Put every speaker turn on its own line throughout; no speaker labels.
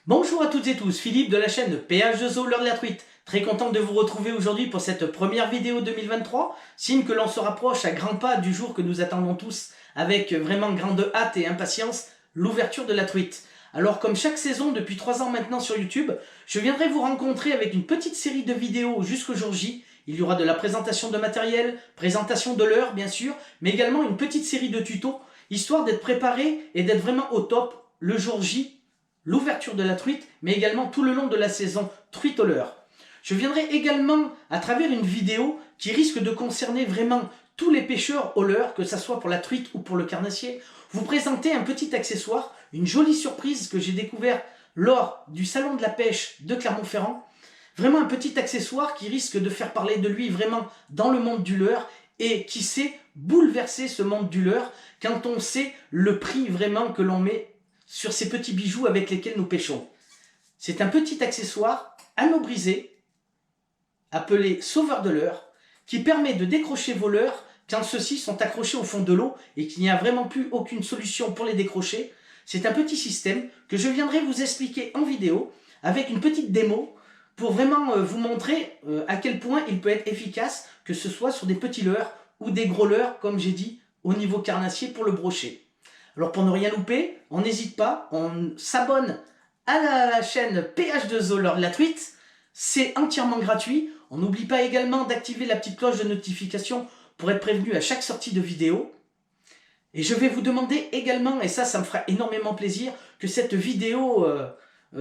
Bonjour à toutes et tous, Philippe de la chaîne PH2O, l'heure de la truite. Très content de vous retrouver aujourd'hui pour cette première vidéo 2023, signe que l'on se rapproche à grands pas du jour que nous attendons tous, avec vraiment grande hâte et impatience, l'ouverture de la truite. Alors comme chaque saison depuis 3 ans maintenant sur YouTube, je viendrai vous rencontrer avec une petite série de vidéos jusqu'au jour J. Il y aura de la présentation de matériel, présentation de l'heure bien sûr, mais également une petite série de tutos, histoire d'être préparé et d'être vraiment au top le jour J, l'ouverture de la truite, mais également tout le long de la saison truite au leurre. Je viendrai également à travers une vidéo qui risque de concerner vraiment tous les pêcheurs au leurre, que ce soit pour la truite ou pour le carnassier, vous présenter un petit accessoire, une jolie surprise que j'ai découvert lors du salon de la pêche de Clermont-Ferrand. Vraiment un petit accessoire qui risque de faire parler de lui vraiment dans le monde du leurre et qui sait bouleverser ce monde du leurre quand on sait le prix vraiment que l'on met sur ces petits bijoux avec lesquels nous pêchons. C'est un petit accessoire anneau brisé, appelé sauveur de leurre, qui permet de décrocher vos leurres quand ceux-ci sont accrochés au fond de l'eau et qu'il n'y a vraiment plus aucune solution pour les décrocher. C'est un petit système que je viendrai vous expliquer en vidéo avec une petite démo pour vraiment vous montrer à quel point il peut être efficace, que ce soit sur des petits leurres ou des gros leurres, comme j'ai dit, au niveau carnassier pour le brochet. Alors pour ne rien louper, on n'hésite pas, on s'abonne à la chaîne PH2O l'heure de la truite, c'est entièrement gratuit. On n'oublie pas également d'activer la petite cloche de notification pour être prévenu à chaque sortie de vidéo. Et je vais vous demander également, et ça me fera énormément plaisir, que cette vidéo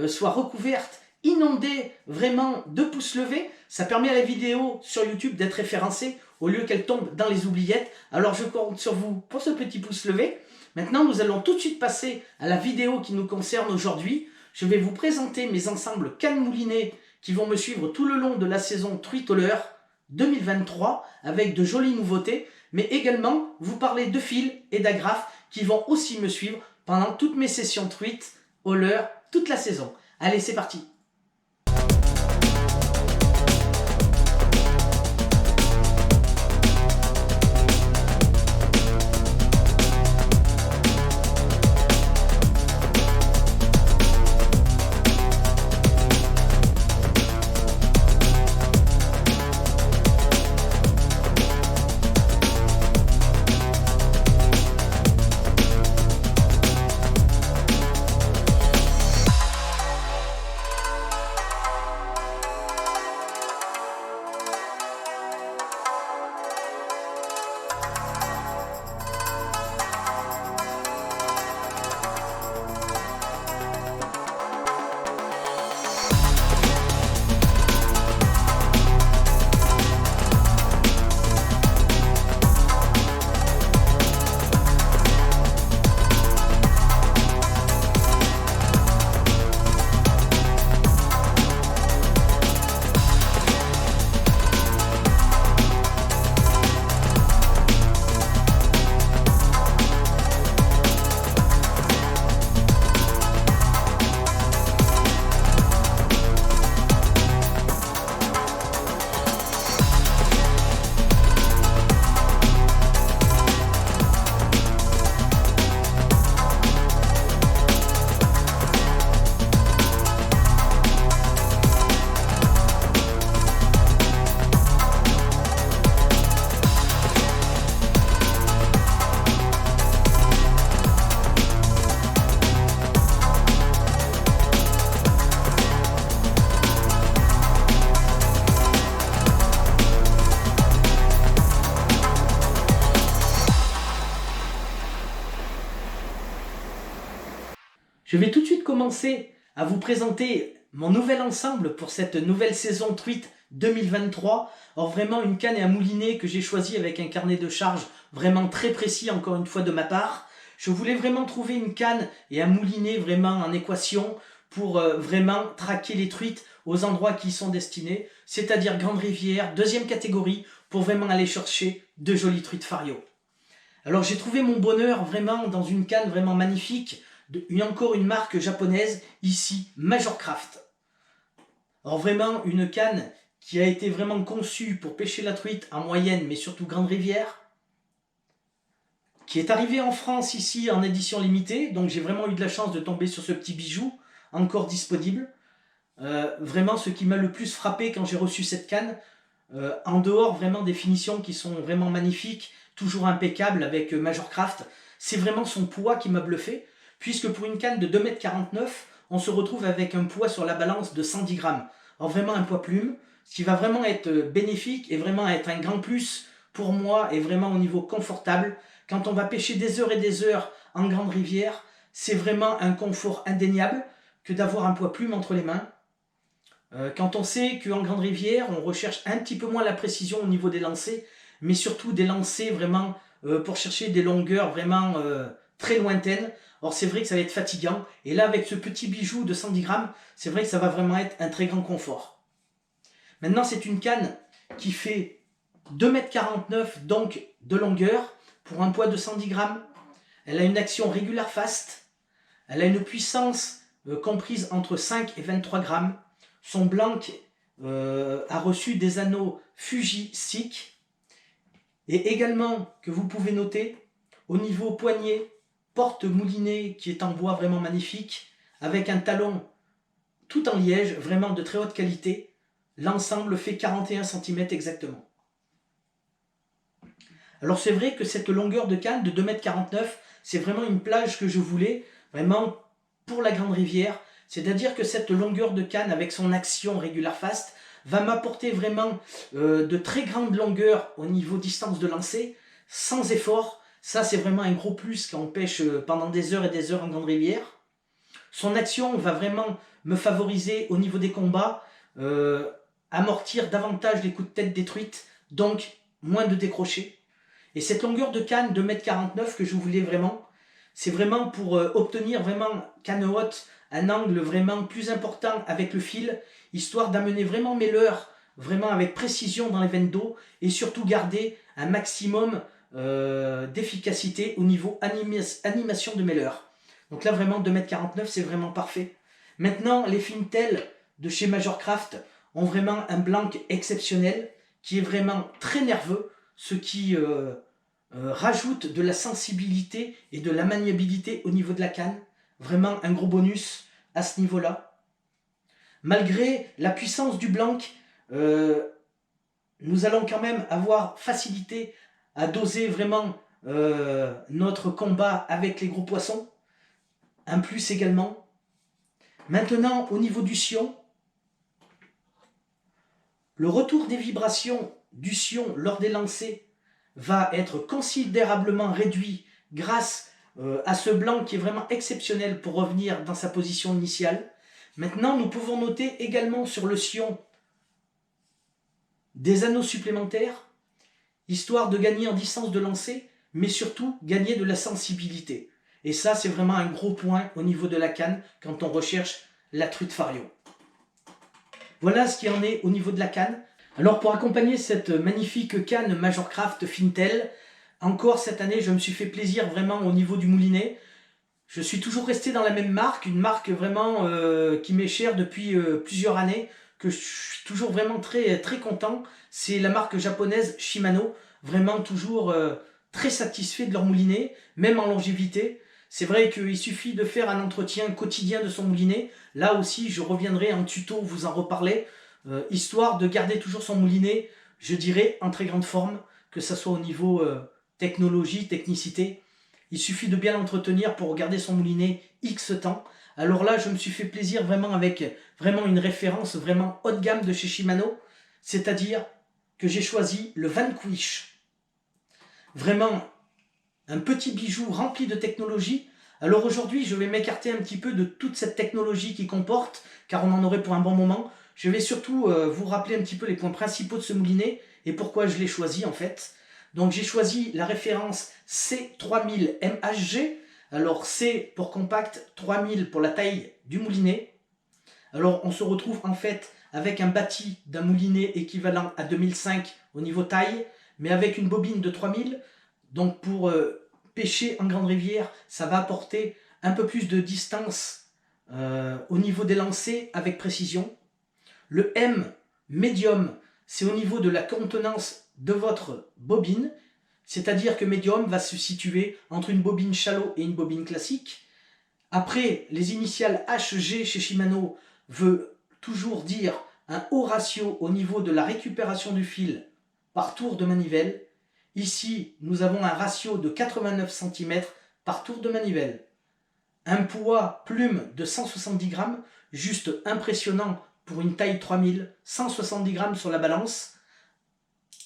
soit recouverte, inondée vraiment de pouces levés. Ça permet à la vidéo sur YouTube d'être référencée au lieu qu'elle tombe dans les oubliettes. Alors je compte sur vous pour ce petit pouce levé. Maintenant, nous allons tout de suite passer à la vidéo qui nous concerne aujourd'hui. Je vais vous présenter mes ensembles cannes moulinées qui vont me suivre tout le long de la saison truite au leurre 2023 avec de jolies nouveautés, mais également vous parler de fils et d'agrafes qui vont aussi me suivre pendant toutes mes sessions truite au leurre toute la saison. Allez, c'est parti! Je vais tout de suite commencer à vous présenter mon nouvel ensemble pour cette nouvelle saison truite 2023. Or vraiment une canne et un moulinet que j'ai choisi avec un carnet de charge vraiment très précis encore une fois de ma part. Je voulais vraiment trouver une canne et un moulinet vraiment en équation pour vraiment traquer les truites aux endroits qui y sont destinés, c'est-à-dire grande rivière, deuxième catégorie, pour vraiment aller chercher de jolies truites fario. Alors j'ai trouvé mon bonheur vraiment dans une canne vraiment magnifique, encore une marque japonaise, ici Majorcraft. Alors vraiment une canne qui a été vraiment conçue pour pêcher la truite en moyenne mais surtout grande rivière, qui est arrivée en France ici en édition limitée, donc j'ai vraiment eu de la chance de tomber sur ce petit bijou encore disponibles. Vraiment, ce qui m'a le plus frappé quand j'ai reçu cette canne, en dehors vraiment des finitions qui sont vraiment magnifiques, toujours impeccables avec Majorcraft, c'est vraiment son poids qui m'a bluffé, puisque pour une canne de 2,49 m, on se retrouve avec un poids sur la balance de 110 grammes. Alors vraiment un poids plume, ce qui va vraiment être bénéfique et vraiment être un grand plus pour moi et vraiment au niveau confortable. Quand on va pêcher des heures et des heures en grande rivière, c'est vraiment un confort indéniable que d'avoir un poids plume entre les mains. Quand on sait qu'en grande rivière, on recherche un petit peu moins la précision au niveau des lancers, mais surtout des lancers vraiment pour chercher des longueurs vraiment très lointaines. Or c'est vrai que ça va être fatigant, et là avec ce petit bijou de 110 grammes, c'est vrai que ça va vraiment être un très grand confort. Maintenant c'est une canne qui fait 2,49 m donc de longueur, pour un poids de 110 grammes. Elle a une action régulière fast, elle a une puissance comprise entre 5 et 23 grammes. Son blanc a reçu des anneaux Fuji SICK, et également que vous pouvez noter au niveau poignet, porte moulinée qui est en bois vraiment magnifique, avec un talon tout en liège, vraiment de très haute qualité. L'ensemble fait 41 cm exactement. Alors c'est vrai que cette longueur de canne de 2,49 m, c'est vraiment une plage que je voulais, vraiment pour la grande rivière. C'est-à-dire que cette longueur de canne avec son action régulière fast va m'apporter vraiment de très grandes longueurs au niveau distance de lancer, sans effort. Ça c'est vraiment un gros plus quand on pêche pendant des heures et des heures en grande rivière. Son action va vraiment me favoriser au niveau des combats, amortir davantage les coups de tête détruites, donc moins de décrochés. Et cette longueur de canne de 2,49 m que je voulais vraiment, c'est vraiment pour obtenir vraiment canne haute, un angle vraiment plus important avec le fil, histoire d'amener vraiment mes leurres vraiment avec précision dans les veines d'eau, et surtout garder un maximum d'efficacité au niveau animation de mes leurres. Donc là vraiment 2,49 m c'est vraiment parfait. Maintenant les Fintel de chez Majorcraft ont vraiment un blanc exceptionnel qui est vraiment très nerveux, ce qui rajoute de la sensibilité et de la maniabilité au niveau de la canne. Vraiment un gros bonus à ce niveau-là. Malgré la puissance du blanc, nous allons quand même avoir facilité à doser vraiment notre combat avec les gros poissons. Un plus également. Maintenant, au niveau du sion, le retour des vibrations du sion lors des lancers va être considérablement réduit grâce à ce blanc qui est vraiment exceptionnel pour revenir dans sa position initiale. Maintenant, nous pouvons noter également sur le sion des anneaux supplémentaires, histoire de gagner en distance de lancer, mais surtout gagner de la sensibilité. Et ça, c'est vraiment un gros point au niveau de la canne quand on recherche la truite Fario. Voilà ce qui en est au niveau de la canne. Alors pour accompagner cette magnifique canne Majorcraft Fintel, encore cette année je me suis fait plaisir vraiment au niveau du moulinet. Je suis toujours resté dans la même marque, une marque vraiment qui m'est chère depuis plusieurs années, que je suis toujours vraiment très content. C'est la marque japonaise Shimano, vraiment toujours très satisfait de leur moulinet, même en longévité. C'est vrai qu'il suffit de faire un entretien quotidien de son moulinet. Là aussi, je reviendrai en tuto vous en reparler, histoire de garder toujours son moulinet, je dirais, en très grande forme, que ce soit au niveau technologie, technicité. Il suffit de bien l'entretenir pour garder son moulinet X temps. Alors là, je me suis fait plaisir vraiment avec vraiment une référence vraiment haut de gamme de chez Shimano, c'est-à-dire que j'ai choisi le Vanquish. Vraiment un petit bijou rempli de technologie. Alors aujourd'hui, je vais m'écarter un petit peu de toute cette technologie qu'il comporte, car on en aurait pour un bon moment. Je vais surtout vous rappeler un petit peu les points principaux de ce moulinet et pourquoi je l'ai choisi en fait. Donc j'ai choisi la référence C3000 MHG. Alors C pour compact, 3000 pour la taille du moulinet. Alors on se retrouve en fait avec un bâti d'un moulinet équivalent à 2005 au niveau taille, mais avec une bobine de 3000. Donc pour pêcher en grande rivière, ça va apporter un peu plus de distance au niveau des lancers avec précision. Le M médium, c'est au niveau de la contenance de votre bobine, c'est-à-dire que médium va se situer entre une bobine shallow et une bobine classique, Après, les initiales HG chez Shimano veut toujours dire un haut ratio au niveau de la récupération du fil par tour de manivelle. Ici, nous avons un ratio de 89 cm par tour de manivelle. Un poids plume de 170 grammes, juste impressionnant pour une taille 3000, 170 grammes sur la balance.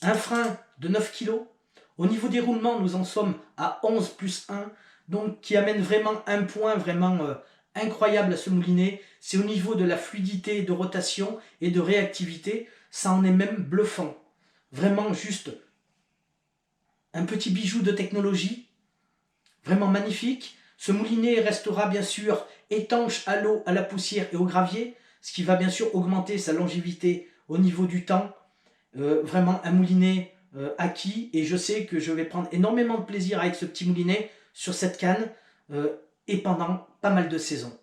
Un frein de 9 kg. Au niveau des roulements, nous en sommes à 11 plus 1, donc qui amène vraiment un point vraiment incroyable à ce moulinet. C'est au niveau de la fluidité de rotation et de réactivité, ça en est même bluffant. Vraiment juste un petit bijou de technologie, vraiment magnifique. Ce moulinet restera bien sûr étanche à l'eau, à la poussière et au gravier, ce qui va bien sûr augmenter sa longévité au niveau du temps. Vraiment un moulinet acquis, et je sais que je vais prendre énormément de plaisir avec ce petit moulinet sur cette canne et pendant pas mal de saisons.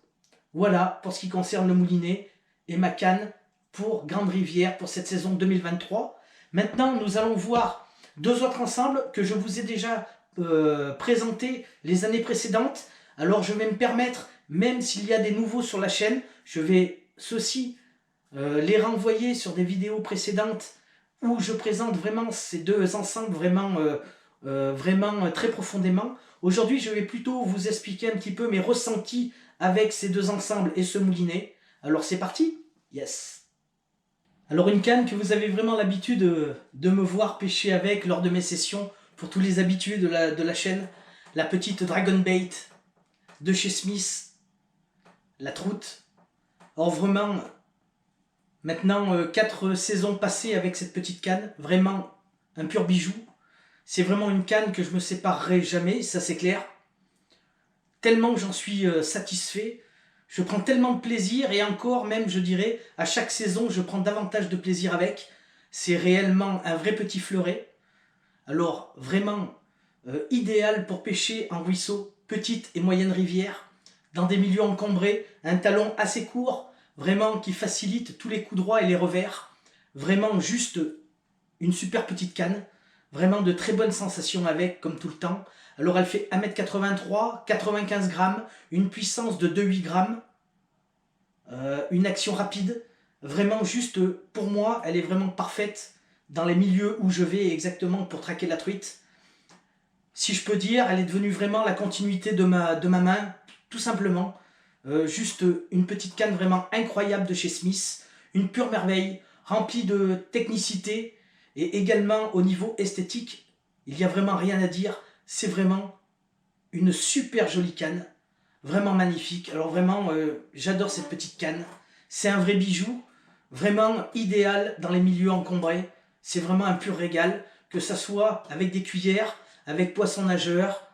Voilà pour ce qui concerne le moulinet et ma canne pour Grande Rivière pour cette saison 2023. Maintenant, nous allons voir deux autres ensembles que je vous ai déjà présentés les années précédentes. Alors je vais me permettre, même s'il y a des nouveaux sur la chaîne, je vais ceux-ci les renvoyer sur des vidéos précédentes où je présente vraiment ces deux ensembles vraiment très profondément. Aujourd'hui, je vais plutôt vous expliquer un petit peu mes ressentis avec ces deux ensembles et ce moulinet. Alors c'est parti. Yes. Alors une canne que vous avez vraiment l'habitude de me voir pêcher avec lors de mes sessions, pour tous les habitués de la chaîne, la petite Dragon Bait de chez Smith, la troute. Or vraiment, maintenant 4 saisons passées avec cette petite canne, vraiment un pur bijou. C'est vraiment une canne que je ne me séparerai jamais, ça c'est clair. Tellement que j'en suis satisfait. Je prends tellement de plaisir, et encore même je dirais, à chaque saison je prends davantage de plaisir avec. C'est réellement un vrai petit fleuret. Alors vraiment idéal pour pêcher en ruisseau, petite et moyenne rivière, dans des milieux encombrés, un talon assez court, vraiment qui facilite tous les coups droits et les revers. Vraiment juste une super petite canne, vraiment de très bonnes sensations avec, comme tout le temps. Alors elle fait 1m83, 95 grammes, une puissance de 2,8 grammes, une action rapide. Vraiment juste, pour moi, elle est vraiment parfaite dans les milieux où je vais exactement pour traquer la truite. Si je peux dire, elle est devenue vraiment la continuité de ma main, tout simplement. Juste une petite canne vraiment incroyable de chez Smith, une pure merveille, remplie de technicité, et également au niveau esthétique, il n'y a vraiment rien à dire. C'est vraiment une super jolie canne, vraiment magnifique. Alors vraiment, j'adore cette petite canne. C'est un vrai bijou, vraiment idéal dans les milieux encombrés. C'est vraiment un pur régal, que ça soit avec des cuillères, avec poisson nageur,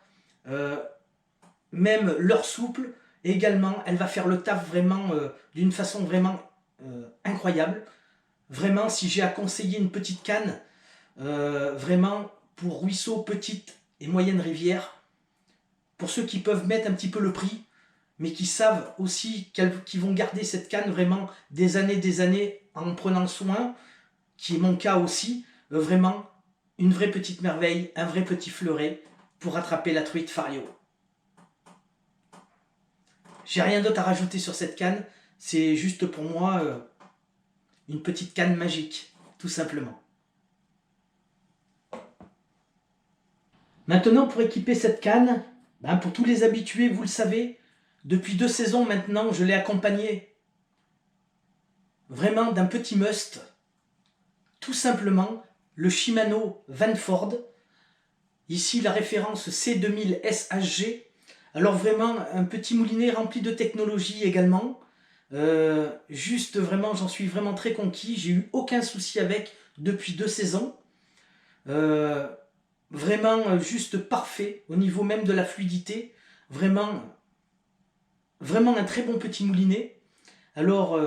même leurre souple. Et également, elle va faire le taf vraiment d'une façon vraiment incroyable. Vraiment, si j'ai à conseiller une petite canne, vraiment pour ruisseau, petite et moyenne rivière, pour ceux qui peuvent mettre un petit peu le prix, mais qui savent aussi qu'ils vont garder cette canne vraiment des années en prenant soin, qui est mon cas aussi, vraiment une vraie petite merveille, un vrai petit fleuret pour attraper la truite Fario. J'ai rien d'autre à rajouter sur cette canne, c'est juste pour moi une petite canne magique, tout simplement. Maintenant, pour équiper cette canne, pour tous les habitués, vous le savez, depuis 2 saisons maintenant, je l'ai accompagné vraiment d'un petit must, tout simplement le Shimano Vanford. Ici la référence C2000 SHG. Alors vraiment un petit moulinet rempli de technologie également. Juste vraiment, j'en suis vraiment très conquis. J'ai eu aucun souci avec depuis 2 saisons. Vraiment juste parfait au niveau même de la fluidité. Vraiment un très bon petit moulinet. Alors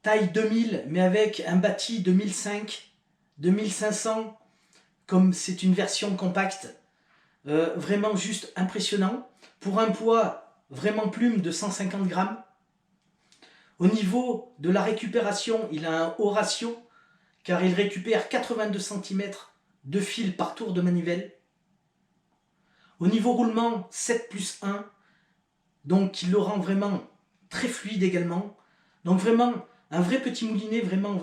taille 2000, mais avec un bâti de 1005, 2500, comme c'est une version compacte. Vraiment juste impressionnant. Pour un poids vraiment plume de 150 grammes. Au niveau de la récupération, il a un haut ratio, car il récupère 82 cm de fil par tour de manivelle. Au niveau roulement, 7 plus 1, donc qui le rend vraiment très fluide également. Donc vraiment un vrai petit moulinet, vraiment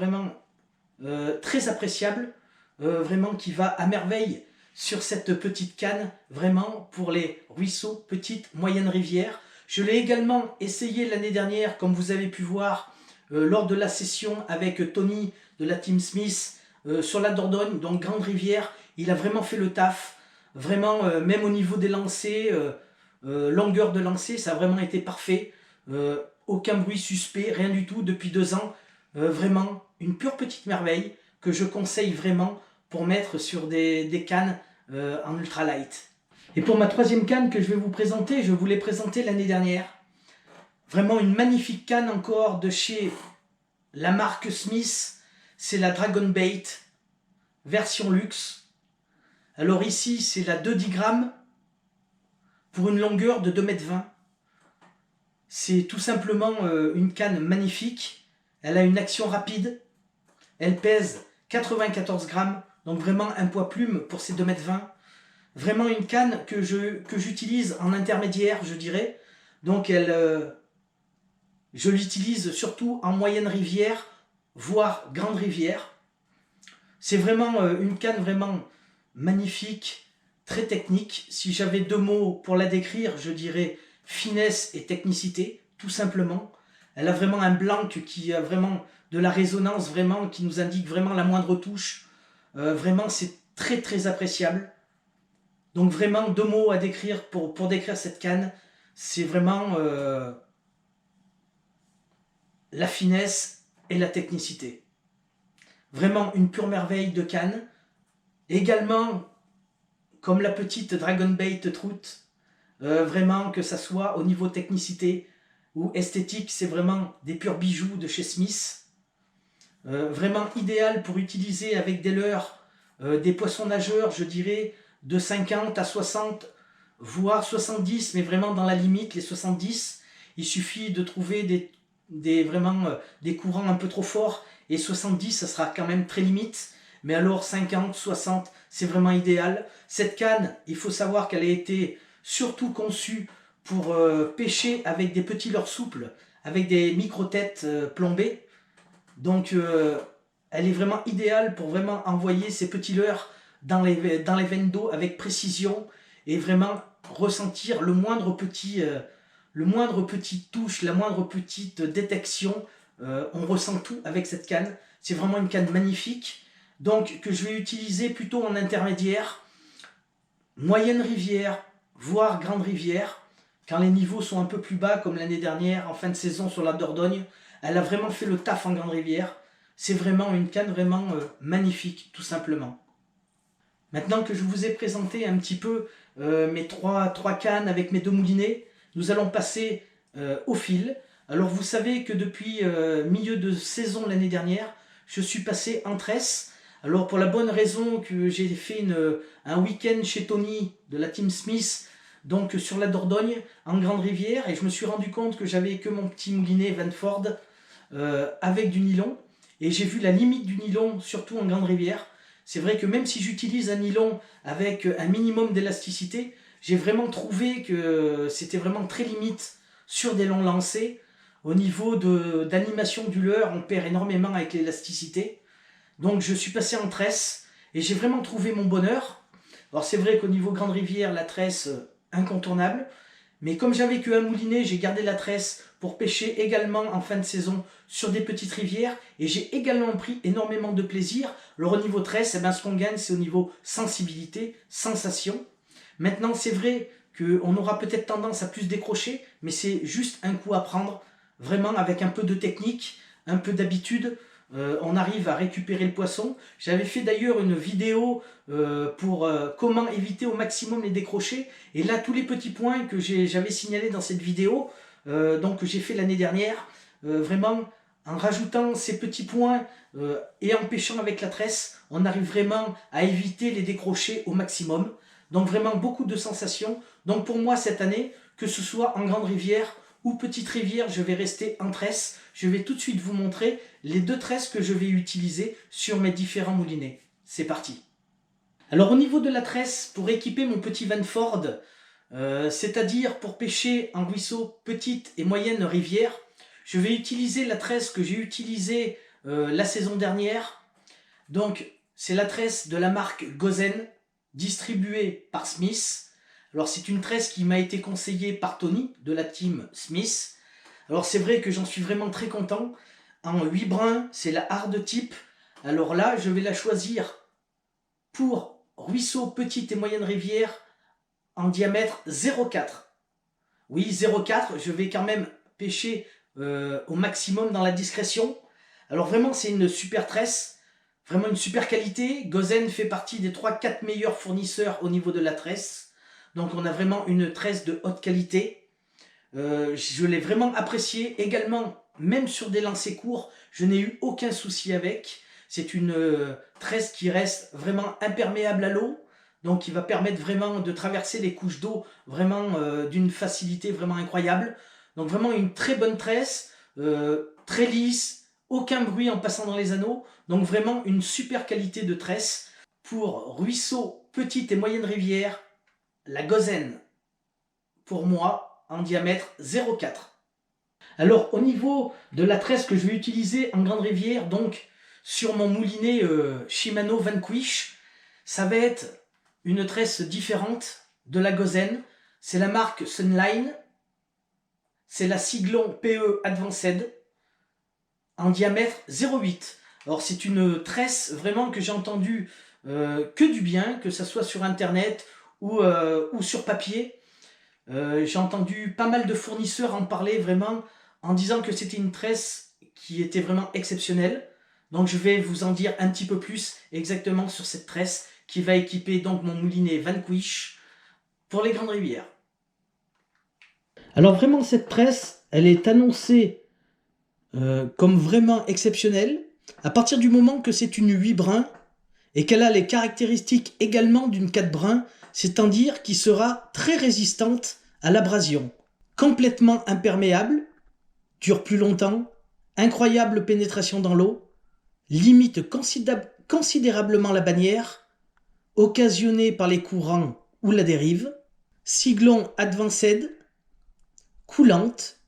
très appréciable, vraiment qui va à merveille sur cette petite canne, vraiment pour les ruisseaux, petites, moyennes rivières. Je l'ai également essayé l'année dernière, comme vous avez pu voir, lors de la session avec Tony de la Team Smith sur la Dordogne, donc grande rivière. Il a vraiment fait le taf, vraiment même au niveau des lancers, longueur de lancer, ça a vraiment été parfait. Aucun bruit suspect, rien du tout depuis 2 ans. Vraiment une pure petite merveille que je conseille vraiment pour mettre sur des cannes en ultralight. Et pour ma 3e canne que je vais vous présenter, je vous l'ai présentée l'année dernière. Vraiment une magnifique canne encore de chez la marque Smith. C'est la Dragon Bait version luxe. Alors ici c'est la 2,10 grammes pour une longueur de 2,20 m. C'est tout simplement une canne magnifique. Elle a une action rapide. Elle pèse 94 grammes. Donc vraiment un poids plume pour ces 2,20 m. Vraiment une canne que j'utilise en intermédiaire, je dirais. Donc je l'utilise surtout en moyenne rivière, voire grande rivière. C'est vraiment une canne vraiment magnifique, très technique. Si j'avais 2 mots pour la décrire, je dirais finesse et technicité, tout simplement. Elle a vraiment un blanc qui a vraiment de la résonance, vraiment, qui nous indique vraiment la moindre touche. Vraiment, c'est très appréciable. Donc vraiment 2 mots à décrire pour décrire cette canne. C'est vraiment la finesse et la technicité. Vraiment une pure merveille de canne. Également, comme la petite Dragon Bait Trout, vraiment que ça soit au niveau technicité ou esthétique, c'est vraiment des purs bijoux de chez Smith. Vraiment idéal pour utiliser avec des leurres, des poissons nageurs, je dirais, de 50 à 60, voire 70, mais vraiment dans la limite, les 70. Il suffit de trouver des courants un peu trop forts, et 70, ça sera quand même très limite. Mais alors 50, 60, c'est vraiment idéal. Cette canne, il faut savoir qu'elle a été surtout conçue pour pêcher avec des petits leurres souples, avec des micro-têtes plombées. Donc elle est vraiment idéale pour vraiment envoyer ces petits leurres dans les veines d'eau avec précision et vraiment ressentir le moindre petit touche, la moindre petite détection. On ressent tout avec cette canne. C'est vraiment une canne magnifique. Donc que je vais utiliser plutôt en intermédiaire, moyenne rivière, voire grande rivière, quand les niveaux sont un peu plus bas, comme l'année dernière, en fin de saison sur la Dordogne. Elle a vraiment fait le taf en grande rivière. C'est vraiment une canne vraiment magnifique, tout simplement. Maintenant que je vous ai présenté un petit peu mes trois cannes avec mes 2 moulinets, nous allons passer au fil. Alors vous savez que depuis milieu de saison l'année dernière, je suis passé en tresse. Alors pour la bonne raison que j'ai fait un week-end chez Tony de la Team Smith, donc sur la Dordogne, en grande rivière, et je me suis rendu compte que j'avais que mon petit moulinet Vanford avec du nylon, et j'ai vu la limite du nylon, surtout en grande rivière. C'est vrai que même si j'utilise un nylon avec un minimum d'élasticité, j'ai vraiment trouvé que c'était vraiment très limite sur des longs lancers. Au niveau d'animation du leurre, on perd énormément avec l'élasticité. Donc je suis passé en tresse et j'ai vraiment trouvé mon bonheur. Alors c'est vrai qu'au niveau grande rivière, la tresse incontournable. Mais comme j'avais qu'un moulinet, j'ai gardé la tresse pour pêcher également en fin de saison sur des petites rivières. Et j'ai également pris énormément de plaisir. Alors au niveau tresse, eh ben, ce qu'on gagne, c'est au niveau sensibilité, sensation. Maintenant, c'est vrai qu'on aura peut-être tendance à plus décrocher, mais c'est juste un coup à prendre. Vraiment avec un peu de technique, un peu d'habitude. On arrive à récupérer le poisson. J'avais fait d'ailleurs une vidéo pour comment éviter au maximum les décrochés. Et là, tous les petits points que j'avais signalés dans cette vidéo, donc que j'ai fait l'année dernière, vraiment en rajoutant ces petits points et en pêchant avec la tresse, on arrive vraiment à éviter les décrochés au maximum. Donc vraiment beaucoup de sensations. Donc pour moi cette année, que ce soit en grande rivière ou petite rivière, je vais rester en tresse. Je vais tout de suite vous montrer les 2 tresses que je vais utiliser sur mes différents moulinets. C'est parti. Alors au niveau de la tresse, pour équiper mon petit Vanford, c'est-à-dire pour pêcher en ruisseau, petite et moyenne rivière. Je vais utiliser la tresse que j'ai utilisée la saison dernière. Donc c'est la tresse de la marque Gozen, distribuée par Smith. Alors c'est une tresse qui m'a été conseillée par Tony de la team Smith. Alors c'est vrai que j'en suis vraiment très content. En 8 brins, c'est la hard type. Alors là, je vais la choisir pour ruisseau, petite et moyenne rivière en diamètre 0,4. Oui, 0,4, je vais quand même pêcher au maximum dans la discrétion. Alors vraiment, c'est une super tresse, vraiment une super qualité. Gozen fait partie des 3-4 meilleurs fournisseurs au niveau de la tresse. Donc on a vraiment une tresse de haute qualité. Je l'ai vraiment apprécié également, même sur des lancers courts, je n'ai eu aucun souci avec. C'est une tresse qui reste vraiment imperméable à l'eau, donc qui va permettre vraiment de traverser les couches d'eau vraiment d'une facilité vraiment incroyable. Donc vraiment une très bonne tresse, très lisse, aucun bruit en passant dans les anneaux, donc vraiment une super qualité de tresse. Pour ruisseau, petite et moyenne rivière, la Gozen, pour moi, en diamètre 0,4. Alors au niveau de la tresse que je vais utiliser en grande rivière, donc sur mon moulinet Shimano Vanquish, ça va être une tresse différente de la Gozen. C'est la marque Sunline, c'est la Siglon PE Advanced en diamètre 0,8. Alors c'est une tresse vraiment que j'ai entendu que du bien, que ce soit sur internet ou sur papier. J'ai entendu pas mal de fournisseurs en parler vraiment en disant que c'était une tresse qui était vraiment exceptionnelle. Donc je vais vous en dire un petit peu plus exactement sur cette tresse qui va équiper donc mon moulinet Vanquish pour les grandes rivières. Alors vraiment cette tresse, elle est annoncée comme vraiment exceptionnelle à partir du moment que c'est une 8 brins et qu'elle a les caractéristiques également d'une 4 brins, c'est-à-dire qui sera très résistante à l'abrasion, complètement imperméable, dure plus longtemps, incroyable pénétration dans l'eau, limite considérablement la bannière, occasionnée par les courants ou la dérive, Siglon Advanced, coulante,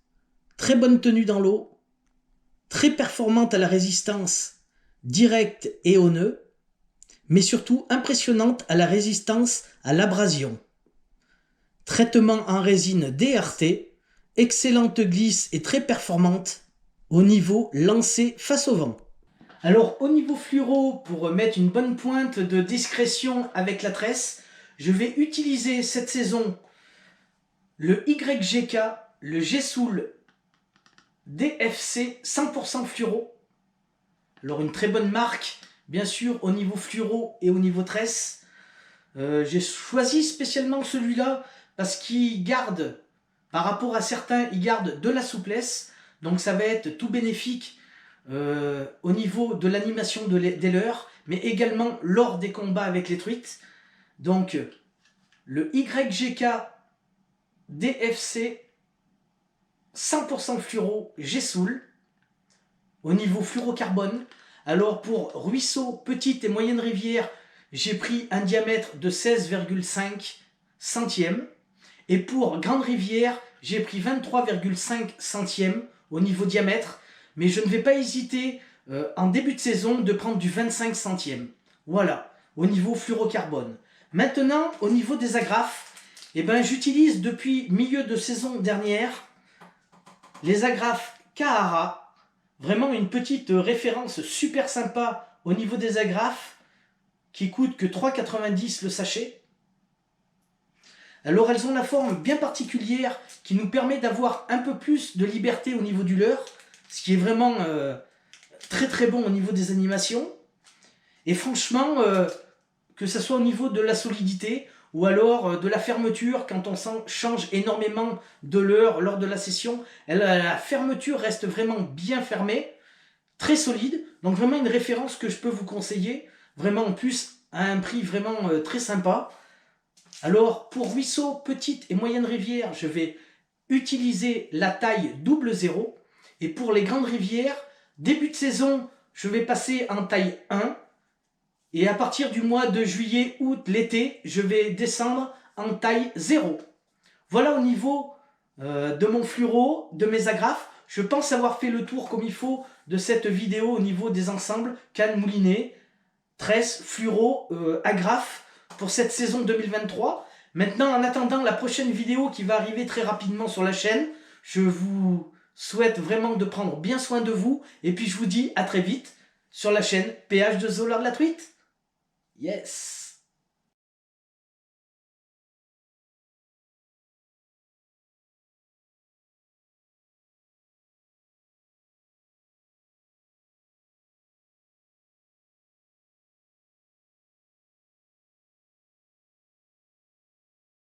très bonne tenue dans l'eau, très performante à la résistance directe et au nœud, mais surtout impressionnante à la résistance à l'abrasion. Traitement en résine DRT, excellente glisse et très performante au niveau lancé face au vent. Alors au niveau fluoro, pour mettre une bonne pointe de discrétion avec la tresse, je vais utiliser cette saison le YGK, le G-Soul DFC 100% fluoro. Alors une très bonne marque, bien sûr, au niveau fluoro et au niveau tresse. J'ai choisi spécialement celui-là parce qu'il garde, par rapport à certains, il garde de la souplesse. Donc ça va être tout bénéfique au niveau de l'animation des leurres, mais également lors des combats avec les truites. Donc le YGK DFC 100% fluoro G-Soul au niveau fluorocarbone. Alors pour ruisseau, petite et moyenne rivière, j'ai pris un diamètre de 16,5 centièmes. Et pour grande rivière, j'ai pris 23,5 centièmes au niveau diamètre. Mais je ne vais pas hésiter en début de saison de prendre du 25 centièmes. Voilà, au niveau fluorocarbone. Maintenant, au niveau des agrafes, eh ben, j'utilise depuis milieu de saison dernière les agrafes Kahara. Vraiment une petite référence super sympa au niveau des agrafes qui coûtent que 3,90 le sachet. Alors elles ont la forme bien particulière qui nous permet d'avoir un peu plus de liberté au niveau du leurre, ce qui est vraiment très très bon au niveau des animations. Et franchement, que ce soit au niveau de la solidité ou alors de la fermeture, quand on change énormément de leurre lors de la session, la fermeture reste vraiment bien fermée, très solide, donc vraiment une référence que je peux vous conseiller, vraiment en plus à un prix vraiment très sympa. Alors pour ruisseau, petite et moyenne rivière, je vais utiliser la taille 00, et pour les grandes rivières, début de saison, je vais passer en taille 1, et à partir du mois de juillet, août, l'été, je vais descendre en taille 0. Voilà au niveau de mon fluoro, de mes agrafes. Je pense avoir fait le tour comme il faut de cette vidéo au niveau des ensembles, canne moulinée, tresse, fluoro, agrafes pour cette saison 2023. Maintenant, en attendant la prochaine vidéo qui va arriver très rapidement sur la chaîne, je vous souhaite vraiment de prendre bien soin de vous. Et puis je vous dis à très vite sur la chaîne PH de Zoller de la Truite. Yes!